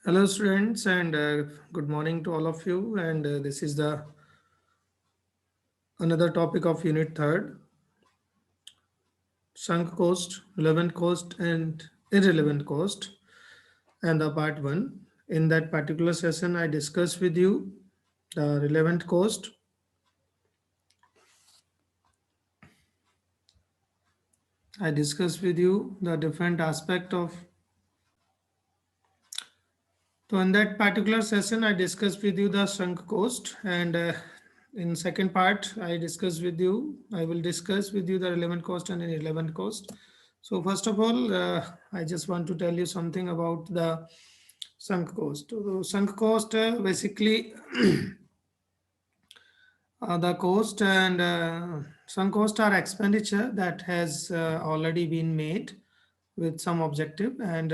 Hello students and good morning to all of you, and this is the another topic of unit 3rd, sunk cost, relevant cost and irrelevant cost, and the part 1. In that particular session I discussed with you the relevant cost. I discussed with you the different aspect of. So in that particular session I discussed with you the sunk cost, and in second part I will discuss with you the relevant cost and irrelevant cost. So first of all, I just want to tell you something about the sunk cost. So sunk cost basically the cost and sunk cost are expenditure that has already been made with some objective, and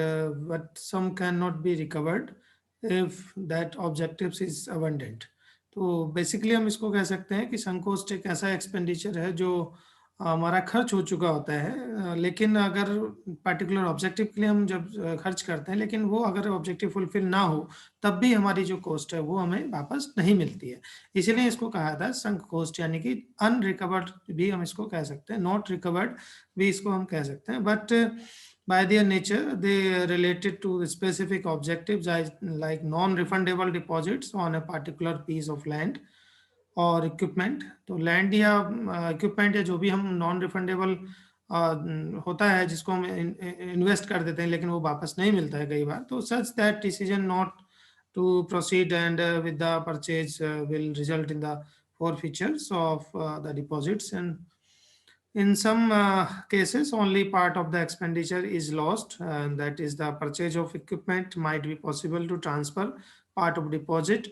but some cannot be recovered if that objectives is abundant. तो basically हम इसको कह सकते हैं कि sunk cost एक ऐसा expenditure है जो हमारा खर्च हो चुका होता है, लेकिन अगर पर्टिकुलर ऑब्जेक्टिव के लिए हम जब खर्च करते हैं, लेकिन वो अगर ऑब्जेक्टिव फुलफिल ना हो तब भी हमारी जो कॉस्ट है वो हमें वापस नहीं मिलती है। इसीलिए इसको कहा था संक कॉस्ट, यानी कि अनरिकवर्ड भी हम इसको कह सकते हैं, नॉट रिकवर्ड भी इसको हम कह सकते हैं, but by their nature they related to specific objectives like non-refundable deposits on a particular piece of land और इक्विपमेंट। तो लैंड या इक्विपमेंट या जो भी हम नॉन रिफंडेबल होता है जिसको हम इन्वेस्ट कर देते हैं लेकिन वो वापस नहीं मिलता है कई बार, तो such that decision not to proceed and with the purchase will result in the forfeitures of the deposits, and in some cases only part of the expenditure is lost, and that is the purchase of equipment might be possible to transfer part of deposit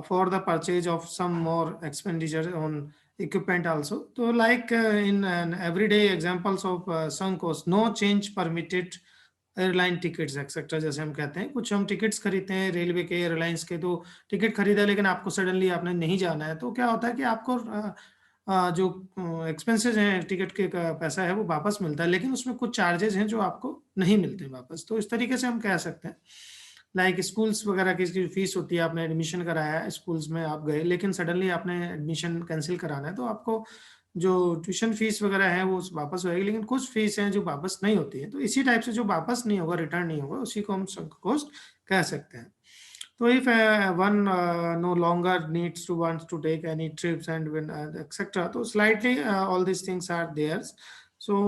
for the purchase of some more expenditure on equipment also. So like in an everyday examples of sunk cost, no change permitted, airline tickets etcetera, जैसे हम कहते हैं कुछ हम tickets खरीदते हैं railway के, airlines के, तो टिकट खरीदा लेकिन आपको सडनली आपने नहीं जाना है, तो क्या होता है कि आपको जो एक्सपेंसेस हैं टिकट के का पैसा है वो वापस मिलता है, लेकिन उसमें कुछ चार्जेस हैं जो आपको नहीं मिलते वापस। तो इस तरीके से हम कह सकते हैं लाइक स्कूल्स वगैरह की फीस होती है, आपने एडमिशन कराया है स्कूल्स में, आप गए लेकिन सडनली आपने एडमिशन कैंसिल कराना है, तो आपको जो ट्यूशन फीस वगैरह है वो वापस होएगी, लेकिन कुछ फीस हैं जो वापस नहीं होती है। तो इसी टाइप से जो वापस नहीं होगा, रिटर्न नहीं होगा, उसी को हम सunk कॉस्ट कह सकते हैं। तो if one no longer needs to wants to take any trips and when etc., तो slightly all these things are there. So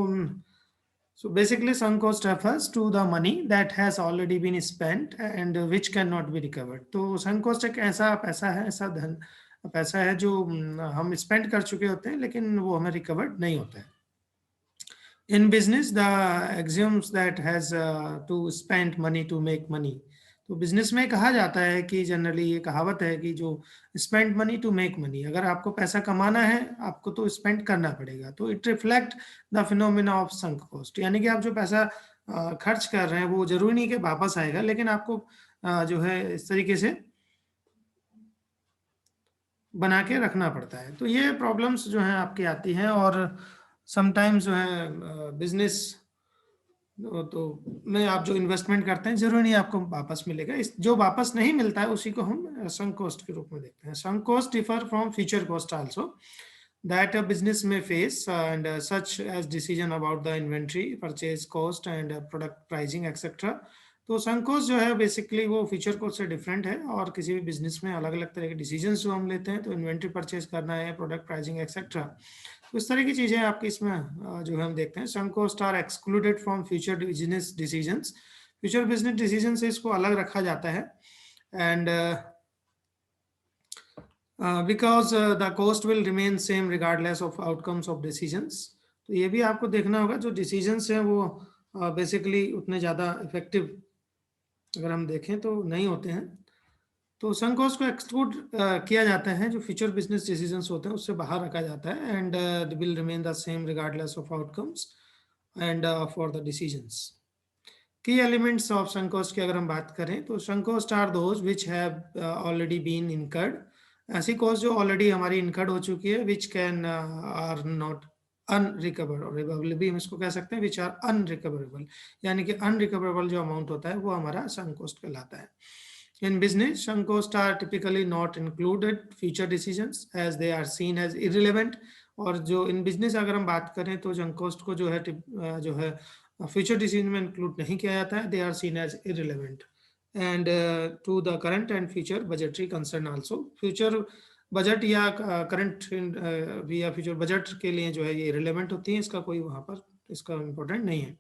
so basically sunk cost refers to the money that has already been spent and which cannot be recovered. तो sunk cost एक ऐसा पैसा है, ऐसा धन पैसा है जो हम स्पेंड कर चुके होते हैं लेकिन वो हमें रिकवर्ड नहीं होता है। In business, the axioms that has to spend money to make money. तो बिजनेस में कहा जाता है कि जनरली ये कहावत है कि जो spend money to make money, अगर आपको पैसा कमाना है आपको तो स्पेंड करना पड़ेगा। तो it reflect the phenomena of sunk cost, यानी कि आप जो पैसा खर्च कर रहे हैं वो जरूरी नहीं कि वापस आएगा, लेकिन आपको जो है इस तरीके से बना के रखना पड़ता है। तो ये प्रॉब्लम्स जो हैं आपकी आती हैं, और समटाइम्स जो है बिजनेस तो में आप जो इन्वेस्टमेंट करते हैं जरूरी नहीं आपको वापस मिलेगा, इस जो वापस नहीं मिलता है उसी को हम संक कॉस्ट के रूप में देखते हैं। Sunk cost differ from future cost also that a business may face and such as decision about the inventory purchase cost and product pricing etc. तो sunk cost जो है बेसिकली वो फ्यूचर कॉस्ट से डिफरेंट है, और किसी भी business में अलग अलग तरह के डिसीजंस जो हम लेते हैं, तो इन्वेंट्री परचेज करना है, प्रोडक्ट प्राइसिंग एक्सेट्रा, तो इस तरह की चीजें आपकी इसमें जो है हम देखते हैं। sunk cost are excluded from future business decisions, future business decision से इसको अलग रखा जाता है, and because the cost will remain same regardless of outcomes of decisions. तो ये भी आपको देखना होगा, जो डिसीजंस हैं वो बेसिकली उतने ज़्यादा इफेक्टिव अगर हम देखें तो नहीं होते हैं। तो संक कॉस्ट को एक्सक्लूड किया जाता है, जो फ्यूचर बिजनेस डिसीजंस होते हैं उससे बाहर रखा जाता है, and will remain the same regardless of outcomes and for the decisions. की एलिमेंट्स ऑफ संक कॉस्ट की अगर हम बात करें तो sunk cost are those which have already been incurred, ऐसी कॉस्ट जो ऑलरेडी हमारी इनकर्ड हो चुकी है, which can are not unrecoverable भी हम इसको कह सकते हैं, विच आर अनरिकवरेबल, यानी कि अनरिकवरेबल जो अमाउंट होता है वो हमारा sunk cost कहलाता है. In business, sunk costs are typically not included future decisions as they are seen as irrelevant. और जो इन बिजनेस अगर हम बात करें तो sunk cost को जो है फ्यूचर डिसीजन में इंक्लूड नहीं किया जाता है. They are seen as irrelevant and to the current and future budgetary concern also. Future budget या करंट या फ्यूचर बजट के लिए जो है ये रिलेवेंट होती है, इसका कोई वहाँ पर इसका इम्पोर्टेंट नहीं है.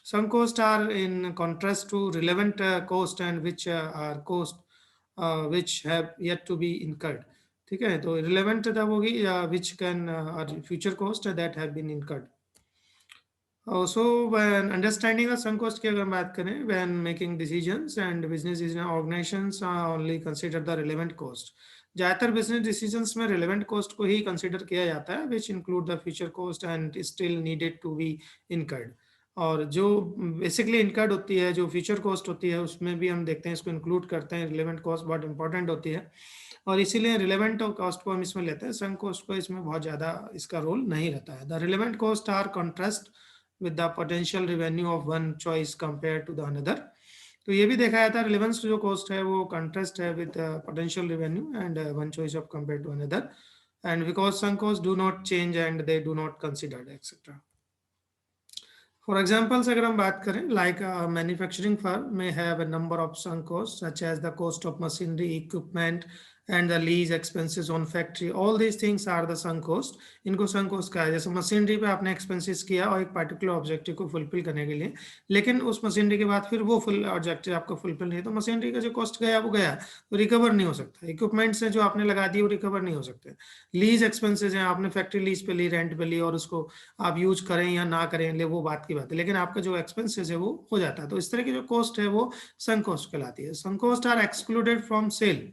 Some costs are in contrast to relevant cost and which are cost which have yet to be incurred. ठीक है, तो relevant तब होगी which can or future cost that have been incurred. So when understanding the sunk cost की अगर हम बात करें, when making decisions and business organizations only consider the relevant cost. ज़्यादातर बिजनेस डिसीजंस में रिलेवेंट कॉस्ट को ही कंसिडर किया जाता है, which include the future cost and still needed to be incurred. और जो बेसिकली इनकर्ड होती है, जो फ्यूचर कॉस्ट होती है, उसमें भी हम देखते हैं इसको इंक्लूड करते हैं. रिलेवेंट कॉस्ट बहुत इंपॉर्टेंट होती है और इसीलिए रिलेवेंट कॉस्ट को हम इसमें लेते हैं. सम कॉस्ट को इसमें बहुत ज़्यादा इसका रोल नहीं रहता है. The relevant cost are contrast with the potential revenue of one choice compare to the another. तो ये भी देखा जाता है रिलेवेंस जो कॉस्ट है वो कंट्रास्ट है with potential revenue and one choice of compare to another, and because some cost do not change and they do not considered etcetera. For examples, अगर हम बात करें, like a manufacturing firm may have a number of sunk costs such as the cost of machinery, equipment and the lease expenses on factory. All these things are the sunk cost. इनको sunk cost कहा है. जैसे machinery पे आपने expenses किया और एक particular objective को fulfill करने के लिए, लेकिन उस मशीनरी के बाद फिर वो full objective आपका fulfill नहीं है, तो मशीनरी का जो cost गया वो गया, तो recover नहीं हो सकता. Equipment से जो आपने लगा दी वो recover नहीं हो सकते. Lease expenses हैं, आपने factory lease पे ली, rent पे ली और उसको आप यूज करें या ना करें, ले वो बात की बात है, लेकिन आपका जो एक्सपेंसेस है वो हो जाता है. तो इस तरह की जो कॉस्ट है वो सunk कॉस्ट कहलाती है. Sunk cost are excluded from sale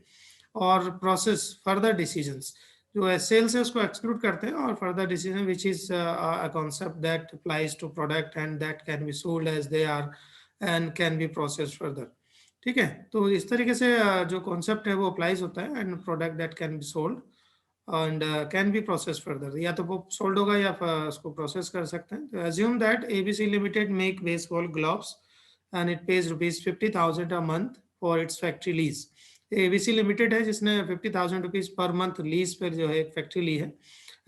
और प्रोसेस फर्दर डिसीजंस. जो है सेल से उसको एक्सक्लूड करते हैं और further decision which is a concept that applies to product and that can be sold as they are and can be processed further. ठीक है, तो इस तरीके से जो कॉन्सेप्ट है वो अप्लाइज होता है and product that can be sold and can be processed further. या तो वो सोल्ड होगा या उसको प्रोसेस कर सकते हैं. तो assume that ABC Limited make baseball gloves and it pays rupees 50,000 a month for its factory lease. ABC Limited है जिसने 50,000 रुपीज पर मंथ लीज पर जो है एक फैक्ट्री ली है.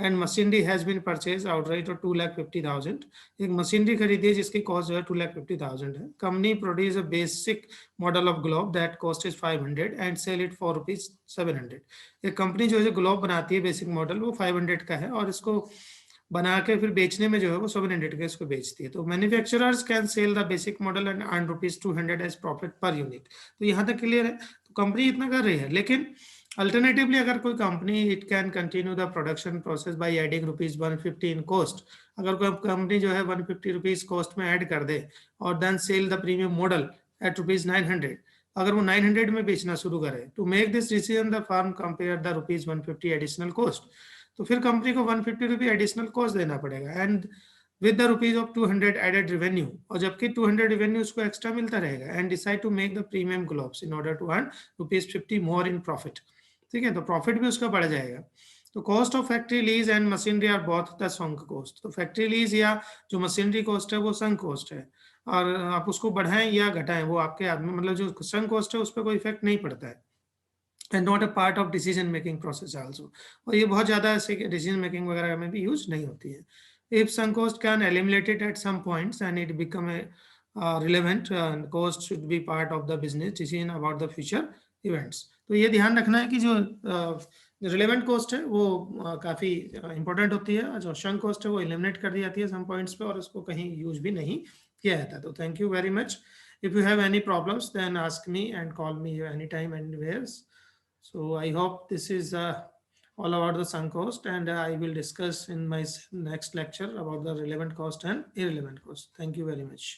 And machinery has been purchase outright और 2,50,000. एक मशीनरी खरीदी है जिसकी कॉस्ट जो है 2,50,000 है. Company produce a basic model of glove that cost is 500 and sell it for rupees 700. एक कंपनी जो है ग्लोव बनाती है बेसिक मॉडल, वो 500 का है और इसको बना के फिर बेचने में जो है वो 700 का इसको बेचती है. तो manufacturers can sell the basic model and earn rupees 200 as profit per unit. तो यहाँ तक क्लियर है. तो कंपनी इतना कर रही है, लेकिन अल्टरनेटिवली अगर कोई company it can continue the production process by adding rupees 150 in cost. अगर कोई कंपनी जो है 150 रुपीज कॉस्ट में ऐड कर दे और then sell the premium model at rupees 900, अगर वो 900 में बेचना शुरू करे, to make this decision the firm compare the rupees 150 additional cost. तो फिर कंपनी को 150 रुपी एडिशनल कॉस्ट देना पड़ेगा and with the rupees of 200 added revenue, और जबकि 200 revenue उसको एक्स्ट्रा मिलता रहेगा, and decide to make the premium gloves in order to earn rupees 50 more in profit. ठीक है, तो प्रॉफिट भी उसका बढ़ जाएगा. तो cost of factory lease and machinery are both the sunk cost. तो फैक्ट्री लीज या जो मशीनरी कॉस्ट है वो sunk कॉस्ट है, और आप उसको बढ़ाएं या घटाएं वो आपके हाथ में, मतलब जो sunk कॉस्ट है उस पर कोई इफेक्ट नहीं पड़ता है and not a part of decision making process also. और ये बहुत ज़्यादा ऐसे डिसीजन मेकिंग वगैरह में भी यूज नहीं होती है. If sunk cost can eliminate it at some points and it become a relevant, cost should be part of the business decision about the future events. तो ये ध्यान रखना है कि जो रिलेवेंट कॉस्ट है वो काफ़ी इंपॉर्टेंट होती है, जो शंक कॉस्ट है वो एलिमिनेट कर दी जाती है सम पॉइंट्स पे और उसको कहीं यूज भी नहीं किया जाता. तो thank you very much. If you have any problems, then ask me and call me anytime, anywhere. So I hope this is all about the sunk cost, and I will discuss in my next lecture about the relevant cost and irrelevant cost. Thank you very much.